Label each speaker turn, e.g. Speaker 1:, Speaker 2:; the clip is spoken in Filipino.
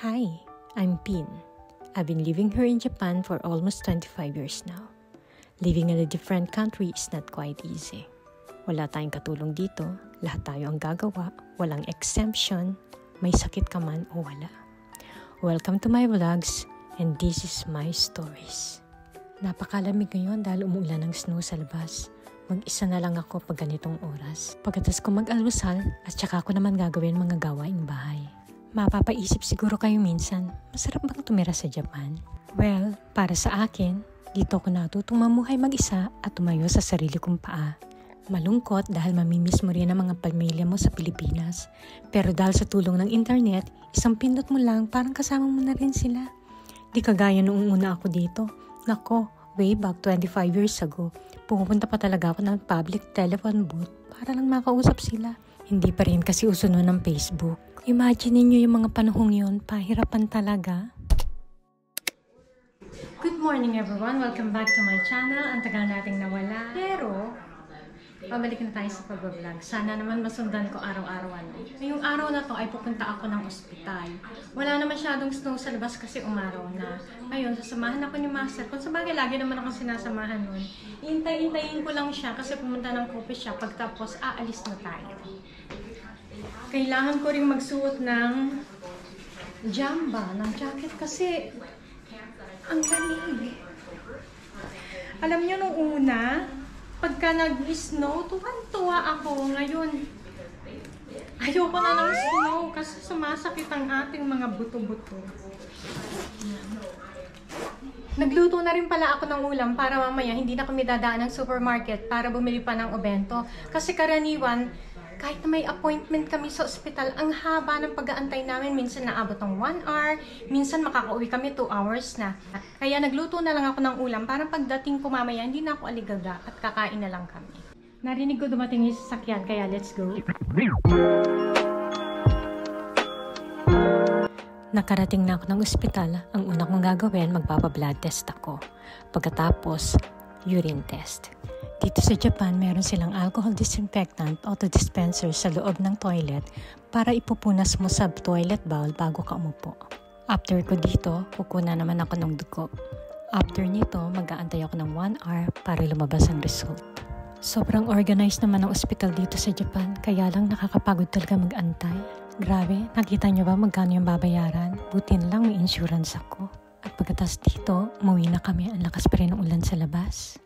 Speaker 1: Hi, I'm Pin. I've been living here in Japan for almost 25 years now. Living in a different country is not quite easy. Wala tayong katulong dito, lahat tayo ang gagawa, walang exemption, may sakit ka man o wala. Welcome to my vlogs, and this is my stories. Napakalamig ngayon dahil umuulan ng snow sa labas. Mag-isa na lang ako pag ganitong oras. Pagkatas ko mag-almusal at saka ako naman gagawin mga gawaing bahay. Mapapaisip siguro kayo minsan, masarap bang tumira sa Japan? Well, para sa akin, dito ako natutong mamuhay mag-isa at tumayo sa sarili kong paa. Malungkot dahil mamimiss mo rin ang mga pamilya mo sa Pilipinas. Pero dahil sa tulong ng internet, isang pindot mo lang parang kasama mo na rin sila. Di kagaya noong una ako dito. Nako, way back 25 years ago, pumunta pa talaga ako ng public telephone booth para lang makausap sila. Hindi pa rin kasi uso noon ng Facebook. Imagine niyo yung mga panahong yun, pahirapan talaga. Good morning everyone! Welcome back to my channel. Ang tagal nating nawala. Pero, pabalik na tayo sa pag-vlog. Sana naman masundan ko araw-arawan. Ngayong araw na to ay pupunta ako ng ospital. Wala na masyadong snow sa labas kasi umaraw na. Ngayon, sasamahan ako ni Master. Kung sabagay, lagi naman ako sinasamahan nun. Hintay-hintayin ko lang siya kasi pumunta ng coffee shop. Pagtapos, aalis na tayo. Kailangan ko ring magsuot ng jamba, ng jacket kasi ang lamig. Alam niyo nung una, pagka nag-snow, tuwan-tuwa ako. Ngayon, ayoko na ng snow kasi sumasakit ang ating mga buto-buto. Nagluto na rin pala ako ng ulam para mamaya hindi na kami dadaan ng supermarket para bumili pa ng obento. Kasi karaniwan, kahit na may appointment kami sa ospital, ang haba ng pag-aantay namin. Minsan naabot ng 1 hour, minsan makakauwi kami 2 hours na. Kaya nagluto na lang ako ng ulam para pagdating ko mamaya, hindi na ako aligaga at kakain na lang kami. Narinig ko dumating yung sasakyan, kaya let's go. Nakarating na ako ng ospital. Ang una kong gagawin, magpapa-blood test ako. Pagkatapos, urine test. Dito sa Japan, meron silang alcohol disinfectant auto-dispenser sa loob ng toilet para ipupunas mo sa toilet bowl bago ka umupo. After ko dito, kukunan naman ako ng dugo. After nito, mag-aantay ako ng 1 hour para lumabas ang result. Sobrang organized naman ang ospital dito sa Japan, kaya lang nakakapagod talaga mag-antay. Grabe, nakita nyo ba magkano yung babayaran? Buti na lang may insurance ako. At pagkatas dito, umuwi na kami. Ang lakas pa rin ng ulan sa labas.